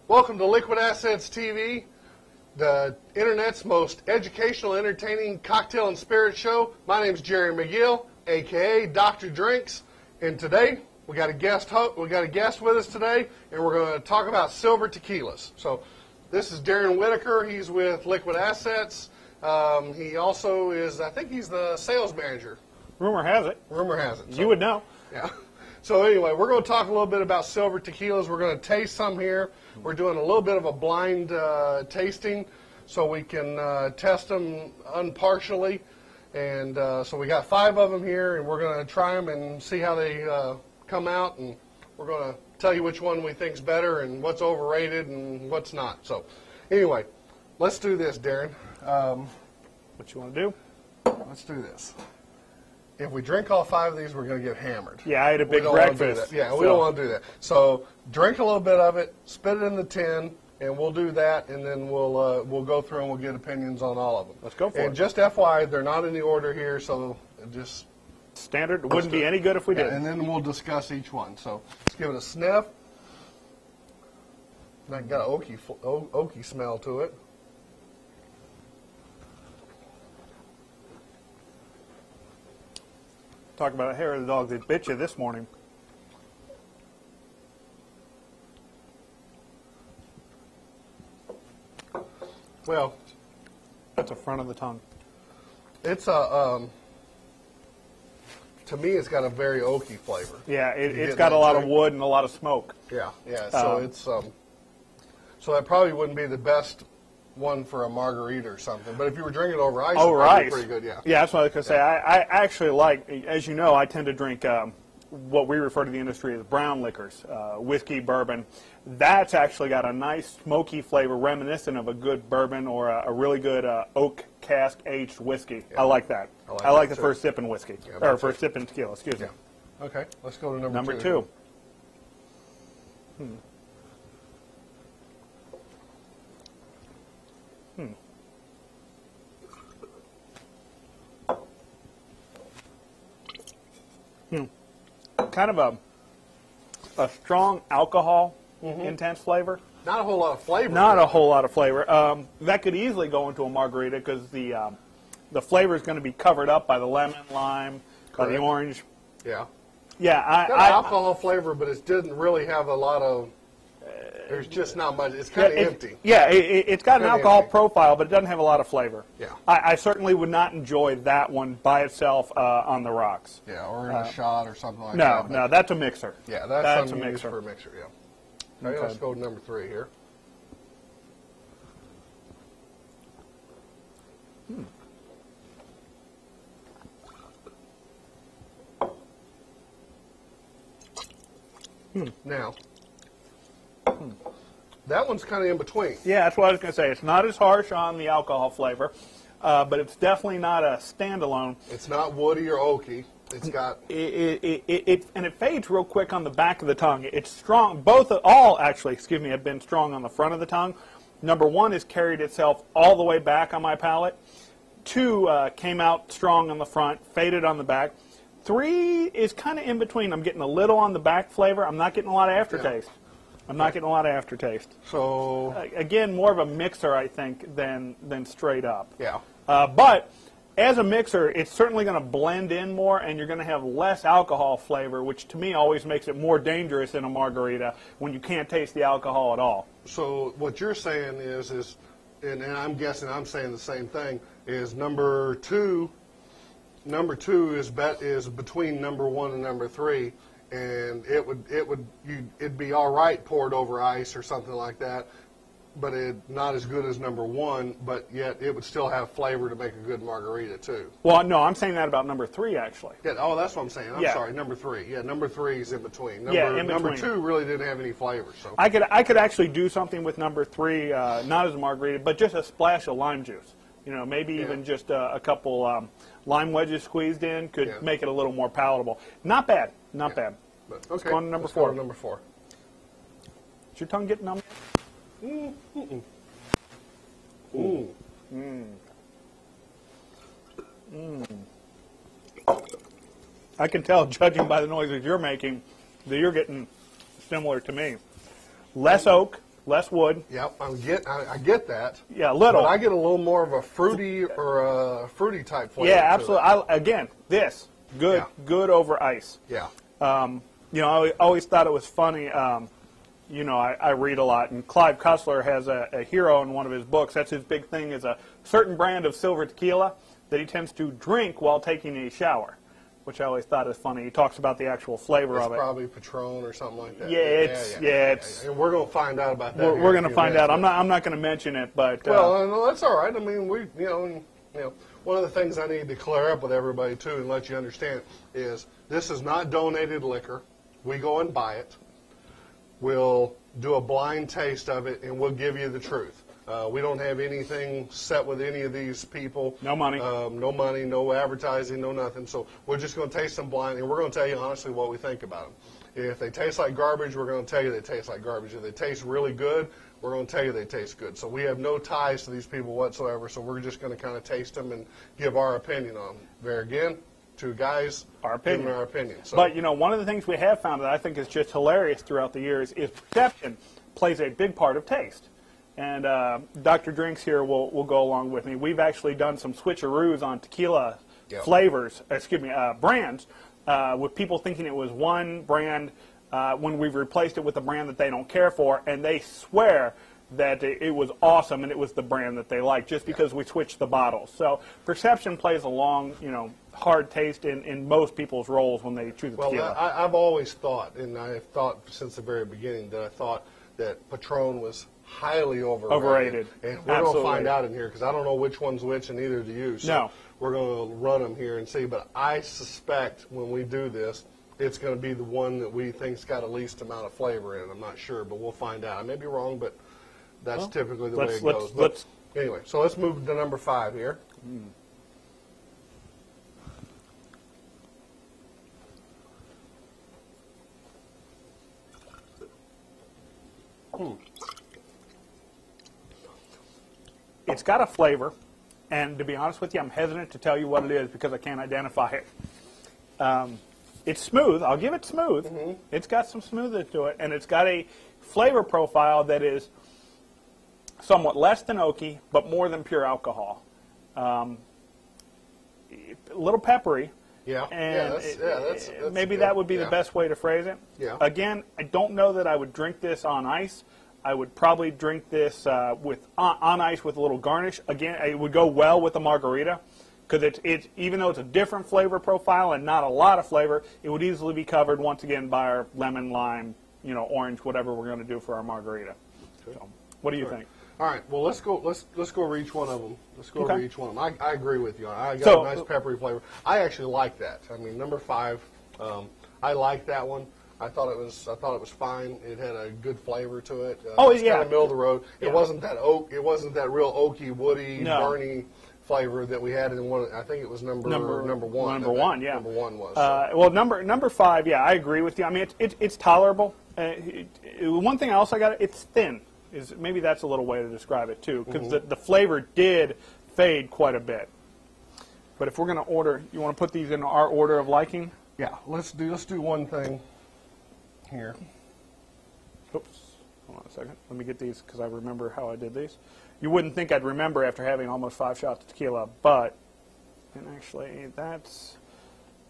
Welcome to Liquid Assets TV, the internet's most educational, entertaining cocktail and spirit show. My name is Jerry McGill, aka Dr. Drinx, and today we got a guest with us today, and we're going to talk about silver tequilas. So this is Derron Whittaker. He's with Liquid Assets. He also is, I think he's the sales manager. Rumor has it. Rumor has it. So, you would know. Yeah. So anyway, we're going to talk a little bit about silver tequilas. We're going to taste some here. We're doing a little bit of a blind tasting so we can test them impartially. And so we got 5 of them here, and we're going to try them and see how they come out. And we're going to tell you which one we think's better and what's overrated and what's not. So anyway, let's do this, Derron. What you want to do? Let's do this. If we drink all 5 of these, we're going to get hammered. Yeah, I had a big breakfast. Yeah, we don't want to do that. So drink a little bit of it, spit it in the tin, and we'll do that, and then we'll go through and we'll get opinions on all of them. Let's go for it. And just FYI, they're not in the order here, so just... Standard. Wouldn't be any good if we did. And then we'll discuss each one. So let's give it a sniff. That got an oaky smell to it. Talk about a hair of the dog that bit you this morning. Well, that's the front of the tongue. It's a, to me, it's got a very oaky flavor. Yeah, it's got a lot of wood and a lot of smoke. Yeah, yeah. So it's, so that probably wouldn't be the best one for a margarita or something. But if you were drinking it over ice, it'd probably be pretty good. Yeah. Yeah, that's what I was going to say. I actually like, as you know, I tend to drink what we refer to the industry as brown liquors, whiskey, bourbon. That's actually got a nice smoky flavor reminiscent of a good bourbon or a really good oak cask aged whiskey. Yeah. I like that. I like the first sip in whiskey, or first sip in tequila, excuse me. Okay, let's go to number 2. Number 2. Kind of a strong alcohol intense flavor. Not a whole lot of flavor. Not a whole lot of flavor. That could easily go into a margarita because the flavor is going to be covered up by the lemon, lime, by the orange. Yeah. Yeah. It's got an alcohol flavor, but it didn't really have a lot of. There's just not much. It's kind of empty. Yeah, it's got an alcohol profile, but it doesn't have a lot of flavor. Yeah. I certainly would not enjoy that one by itself on the rocks. Yeah, or in a shot or something like that. No, that's a mixer. Yeah, that's a mixer. For a mixer, yeah. Okay, let's go to number 3 here. Now, that one's kind of in between. Yeah, that's what I was going to say. It's not as harsh on the alcohol flavor, but it's definitely not a standalone. It's not woody or oaky. It's got... And it fades real quick on the back of the tongue. It's strong. All have been strong on the front of the tongue. Number 1 has carried itself all the way back on my palate. 2 came out strong on the front, faded on the back. 3 is kind of in between. I'm getting a little on the back flavor. I'm not getting a lot of aftertaste. I'm not getting a lot of aftertaste. So again, more of a mixer, I think, than straight up. Yeah. But as a mixer, it's certainly going to blend in more, and you're going to have less alcohol flavor, which to me always makes it more dangerous in a margarita when you can't taste the alcohol at all. So what you're saying is and I'm guessing I'm saying the same thing, is number 2 is between number 1 and number 3, and it'd be all right poured over ice or something like that, but not as good as number 1, but yet it would still have flavor to make a good margarita too. Well, no, I'm saying that about number 3 actually. Yeah, oh, that's what I'm saying. I'm sorry, number 3. Yeah, number 3 is in between. In between. Number 2 really didn't have any flavor. So I could actually do something with number 3, not as a margarita, but just a splash of lime juice. Maybe even just a couple lime wedges squeezed in could make it a little more palatable. Not bad, not bad. But, okay, let's go on to number 4. Go to number 4. Is your tongue getting numb? I can tell, judging by the noises you're making, that you're getting similar to me. Less oak, less wood. Yep, I get that. Yeah, a little. But I get a little more of a fruity or a fruity type flavor. Yeah, absolutely. Again, this good, good over ice. Yeah. You know, I always thought it was funny. You know, I read a lot, and Clive Cussler has a hero in one of his books. That's his big thing, is a certain brand of silver tequila that he tends to drink while taking a shower, which I always thought is funny. He talks about the actual flavor of it. It's probably Patron or something like that. Yeah, it's. And we're going to find out about that. We're going to find out. I'm not going to mention it, but. Well, no, that's all right. I mean, you know, one of the things I need to clear up with everybody too, and let you understand, is this is not donated liquor. We go and buy it. We'll do a blind taste of it, and we'll give you the truth. We don't have anything set with any of these people. No money. No money, no advertising, no nothing. So we're just going to taste them blind, and we're going to tell you honestly what we think about them. If they taste like garbage, we're going to tell you they taste like garbage. If they taste really good, we're going to tell you they taste good. So we have no ties to these people whatsoever, so we're just going to kind of taste them and give our opinion on them. There again, two guys giving our opinion. So. But, you know, one of the things we have found that I think is just hilarious throughout the years is perception plays a big part of taste. And Dr. Drinx here will go along with me. We've actually done some switcheroos on tequila brands, with people thinking it was one brand when we've replaced it with a brand that they don't care for, and they swear that it was awesome and it was the brand that they like just because we switched the bottles. So perception plays a long, you know, hard taste in most people's roles when they choose a tequila. Well, I've always thought, and I've thought since the very beginning, that I thought that Patron was highly overrated. And we're going to find out in here, because I don't know which one's which, and neither do you. So no. We're going to run them here and see. But I suspect when we do this, it's going to be the one that we think's got the least amount of flavor in it. I'm not sure, but we'll find out. I may be wrong, but that's typically the way it goes. But anyway, so let's move to number 5 here. It's got a flavor, and to be honest with you, I'm hesitant to tell you what it is because I can't identify it. It's smooth. I'll give it smooth. Mm-hmm. It's got some smoothness to it, and it's got a flavor profile that is somewhat less than oaky, but more than pure alcohol. A little peppery. Yeah. And that's maybe that would be the best way to phrase it. Yeah. Again, I don't know that I would drink this on ice. I would probably drink this on ice with a little garnish. Again, it would go well with a margarita, because it's even though it's a different flavor profile and not a lot of flavor, it would easily be covered once again by our lemon, lime, you know, orange, whatever we're going to do for our margarita. Okay. So, what do you think? All right. Well, let's go over each one of them. Let's go over each one of them. I agree with you. I got a nice peppery flavor. I actually like that. I mean, number 5, I like that one. I thought it was fine. It had a good flavor to it. It's kind of middle of the road. It wasn't that It wasn't that real oaky, woody, burny flavor that we had in one. I think it was number 1. Number 1, yeah. Number 1 was. Well, number 5, yeah, I agree with you. I mean, it's tolerable. One thing else I got, it's thin. Maybe that's a little way to describe it too, because the flavor did fade quite a bit. But if we're going to order, you want to put these in our order of liking? Yeah, let's do one thing here. Oops, hold on a second. Let me get these because I remember how I did these. You wouldn't think I'd remember after having almost 5 shots of tequila, but and actually that's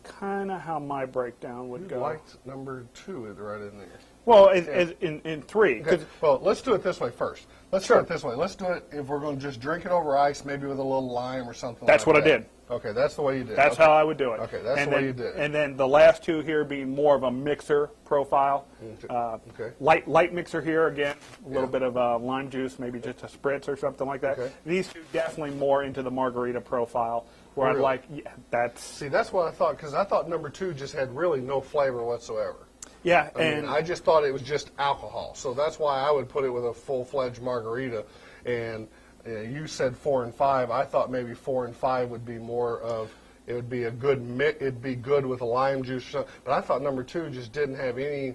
kind of how my breakdown would go. Liked number 2 right in there. Well, in 3. Okay. Well, let's do it this way first. Let's do it this way. Let's do it if we're going to just drink it over ice, maybe with a little lime or something. That's what I did. Okay, that's the way you did. That's how I would do it. Okay, that's the way you did. And then the last 2 here being more of a mixer profile. Okay. Light mixer here again. A little bit of lime juice, maybe just a spritz or something like that. Okay. These 2 definitely more into the margarita profile. Where really? I'd like, that's. See, that's what I thought, because I thought number 2 just had really no flavor whatsoever. Yeah, I mean, I just thought it was just alcohol, so that's why I would put it with a full-fledged margarita. And you said 4 and 5. I thought maybe 4 and 5 would be more of. It would be a good mix. It'd be good with a lime juice or something. But I thought number 2 just didn't have any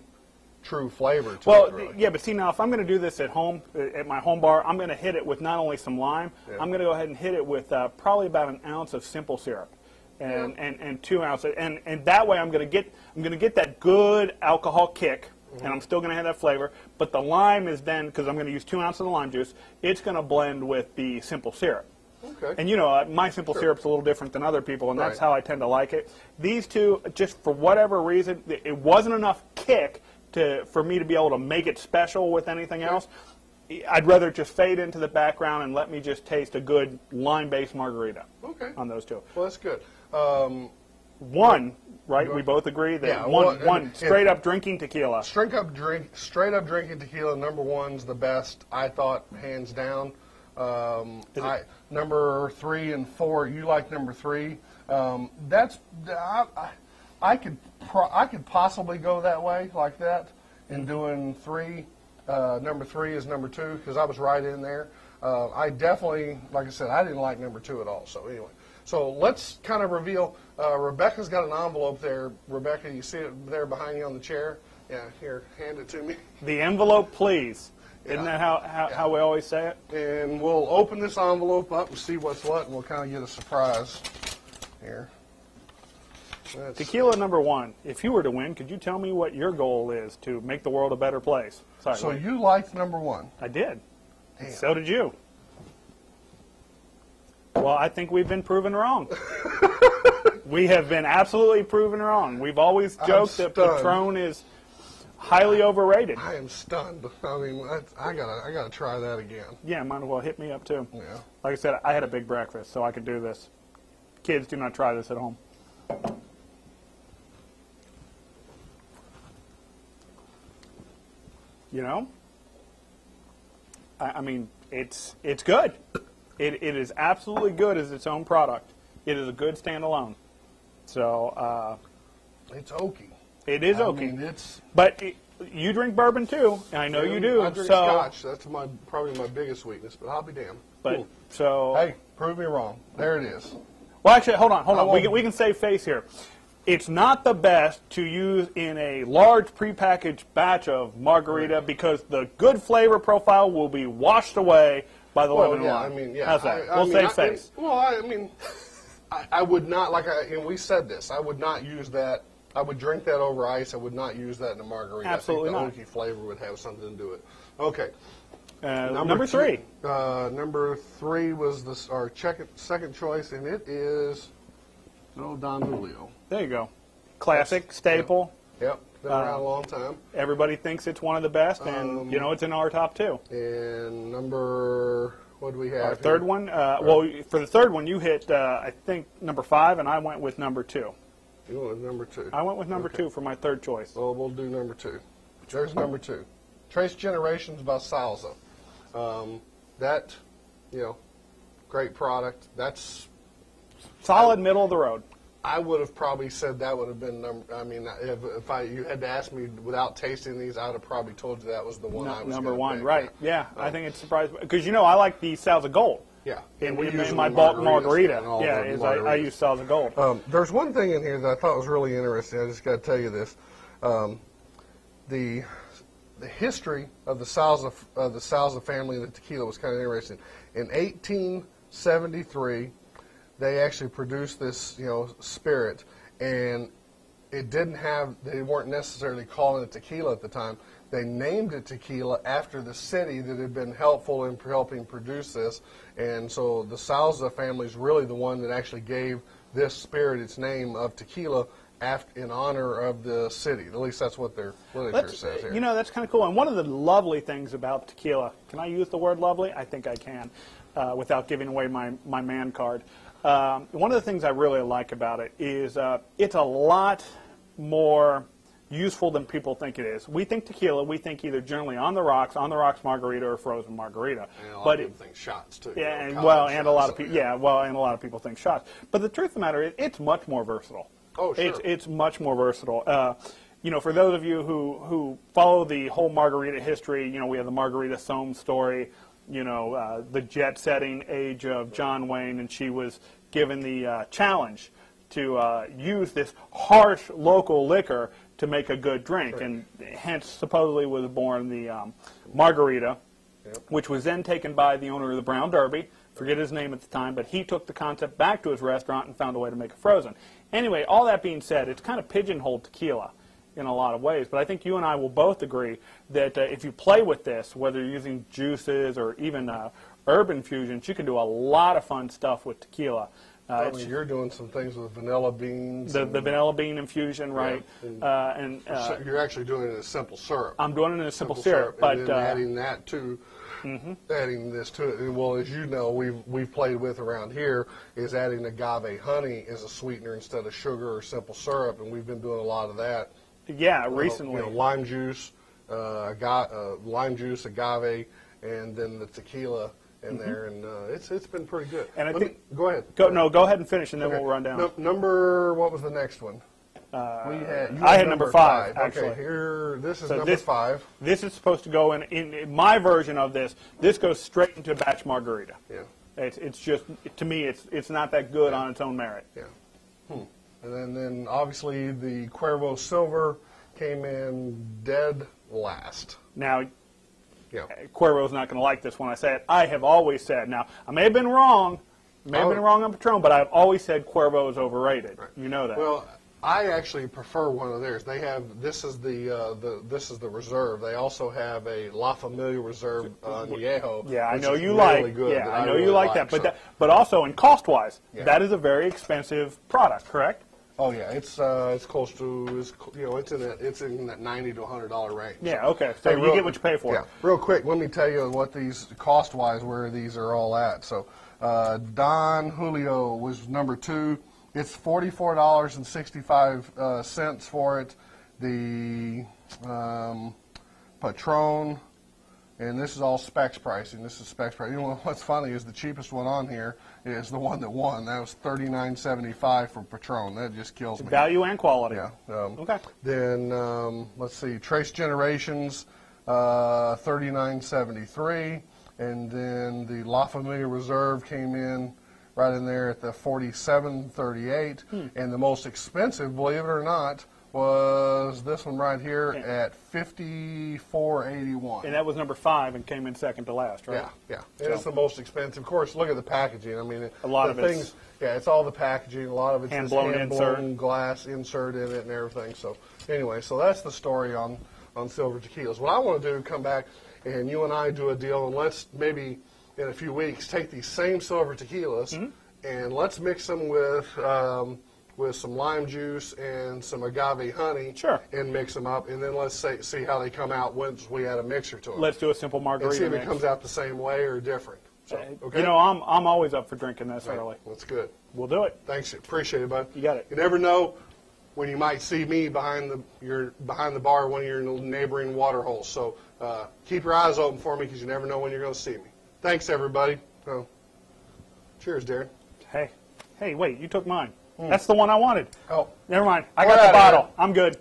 true flavor to it. Well, really. yeah, but see now, if I'm going to do this at home, at my home bar, I'm going to hit it with not only some lime. I'm going to go ahead and hit it with probably about an ounce of simple syrup. And 2 ounces, and that way I'm going to get that good alcohol kick, and I'm still going to have that flavor. But the lime is then, because I'm going to use 2 ounces of lime juice, it's going to blend with the simple syrup. Okay. And you know, my simple syrup's a little different than other people, and that's how I tend to like it. These two, just for whatever reason, it wasn't enough kick for me to be able to make it special with anything else. I'd rather just fade into the background and let me just taste a good lime-based margarita on those two. Well, that's good. One, right? We both agree that one straight-up drinking tequila. Straight up drinking tequila, number 1's the best, I thought, hands down. Number 3 and 4, you like number 3. I could possibly go that way, like that, in doing 3. Number 3 is number 2, because I was right in there. I definitely, like I said, I didn't like number 2 at all. So anyway, so let's kind of reveal. Rebecca's got an envelope there. Rebecca, you see it there behind you on the chair? Yeah, here, hand it to me. The envelope, please. Isn't that how we always say it? And we'll open this envelope up and see what's what, and we'll kind of get a surprise here. Tequila number 1. If you were to win, could you tell me what your goal is to make the world a better place? Sorry, so you liked number 1. I did. Damn. So did you. Well, I think we've been proven wrong. We have been absolutely proven wrong. We've always joked that Patron is highly overrated. I am stunned. I mean, I gotta try that again. Yeah, might as well hit me up too. Yeah. Like I said, I had a big breakfast, so I could do this. Kids, do not try this at home. You know, I mean, it's good. It is absolutely good as its own product. It is a good standalone. So it's oaky. It is oaky. I mean, but you drink bourbon too, and I know you do. I drink scotch. That's probably my biggest weakness, but I'll be damned. But cool. So hey, prove me wrong. There it is. Well, actually, hold on. We can save face here. It's not the best to use in a large prepackaged batch of margarita because the good flavor profile will be washed away by the lemon yeah, wine. I mean, yeah. How's that? We'll save face. I mean, I would not, and we said this, I would not use that. I would drink that over ice. I would not use that in a margarita. Absolutely I not. think the oaky flavor would have something to do with it. Okay. Number 3. Number 3 was our second choice, and it is Don Julio. There you go. Classic, staple. Yep. Been around a long time. Everybody thinks it's one of the best, and you know it's in our top 2. And number, what do we have? Our third one. Well, for the third one, you hit I think number 5, and I went with number 2. You went with number 2. I went with number 2 for my third choice. Well, we'll do number 2. There's number 2. Trace Generations by Salsa. That, great product. That's solid middle of the road. I would have probably said that would have been number. I mean, if you had to ask me without tasting these, I would have probably told you that was the one I was number 1. pick. Right? Yeah, I think it's surprising because I like the Salsa Gold. Yeah, and we use my bulk margarita. I use Salsa Gold. There's one thing in here that I thought was really interesting. I just got to tell you this: the history of the Salsa family and the tequila was kind of interesting. In 1873. They actually produced this, spirit, and it didn't have. They weren't necessarily calling it tequila at the time. They named it tequila after the city that had been helpful in helping produce this, and so the Salsa family is really the one that actually gave this spirit its name of tequila in honor of the city. At least that's what their literature says here. That's kind of cool. And one of the lovely things about tequila, can I use the word lovely? I think I can, without giving away my man card. One of the things I really like about it is it's a lot more useful than people think it is. We think tequila, we think either generally on the rocks margarita, or frozen margarita. And a lot of people think shots too. Yeah, and a lot of people think shots. But the truth of the matter is, it's much more versatile. Oh, sure. It's much more versatile. For those of you who follow the whole margarita history, we have the Margarita Somme story. The jet-setting age of John Wayne, and she was given the challenge to use this harsh local liquor to make a good drink, and hence supposedly was born the margarita, which was then taken by the owner of the Brown Derby. Forget his name at the time, but he took the concept back to his restaurant and found a way to make it frozen. Anyway, all that being said, it's kind of pigeonholed tequila. in a lot of ways. But I think you and I will both agree that if you play with this, whether you're using juices or even herb infusions, you can do a lot of fun stuff with tequila. I mean, you're doing some things with vanilla beans. The vanilla bean infusion, right? Yeah, you're actually doing it in a simple syrup. I'm doing it in a simple syrup, but and then adding that to, adding this to it. And, well, as you know, we've played with around here is adding agave honey as a sweetener instead of sugar or simple syrup, and we've been doing a lot of that. Yeah, recently. Lime juice, agave, and then the tequila in there, and it's been pretty good. And I think go ahead. Go ahead and finish, and then we'll run down. What was the next one? I had number 5 actually. Okay, here this is number 5. This is supposed to go in my version of this. This goes straight into a batch margarita. Yeah. It's just, to me, it's not that good on its own merit. Yeah. And then obviously the Cuervo Silver came in dead last. Now, yeah. Cuervo's not going to like this when I say it. I have always said, now, I may have been wrong, on Patron, but I've always said Cuervo is overrated. Right. You know that. Well, I actually prefer one of theirs. They have, this is the reserve. They also have a La Familia Reserve Añejo. Yeah, I know you really like. Good yeah, I know really you like that. But but also in cost-wise, that is a very expensive product, correct? Oh yeah, it's close to it's in that $90 to $100 range. Yeah, okay. So you get what you pay for. Yeah. Real quick, let me tell you what these cost-wise where these are all at. So Don Julio was number 2. It's $44.65 for it. The Patron, and this is all Spec's pricing. This is Spec's pricing. You know what's funny is the cheapest one on here is the one that won. That was $39.75 for Patron. That just kills me. Value and quality. Yeah. Okay. Then let's see, Trace Generations, $39.73, and then the La Familia Reserve came in right in there at the $47.38, and the most expensive, believe it or not, was this one right here at $54.81. And that was number 5 and came in second to last, right? Yeah. And it's the most expensive. Of course, look at the packaging. I mean, a lot of things. Yeah, it's all the packaging. A lot of it's hand-blown glass insert in it and everything. So anyway, so that's the story on silver tequilas. What I want to do, come back and you and I do a deal, and let's maybe in a few weeks take these same silver tequilas and let's mix them with some lime juice and some agave honey. Sure. And mix them up, and then let's see how they come out once we add a mixer to them. Let's do a simple margarita and see if it comes out the same way or different. So, okay? You know, I'm always up for drinking this early. That's good. We'll do it. Thanks. Appreciate it, bud. You got it. You never know when you might see me behind the bar when you're in the neighboring water holes. So keep your eyes open for me because you never know when you're going to see me. Thanks, everybody. Cheers, Derron. Hey, wait, you took mine. That's the one I wanted. Oh. Never mind. I got the bottle. I'm good.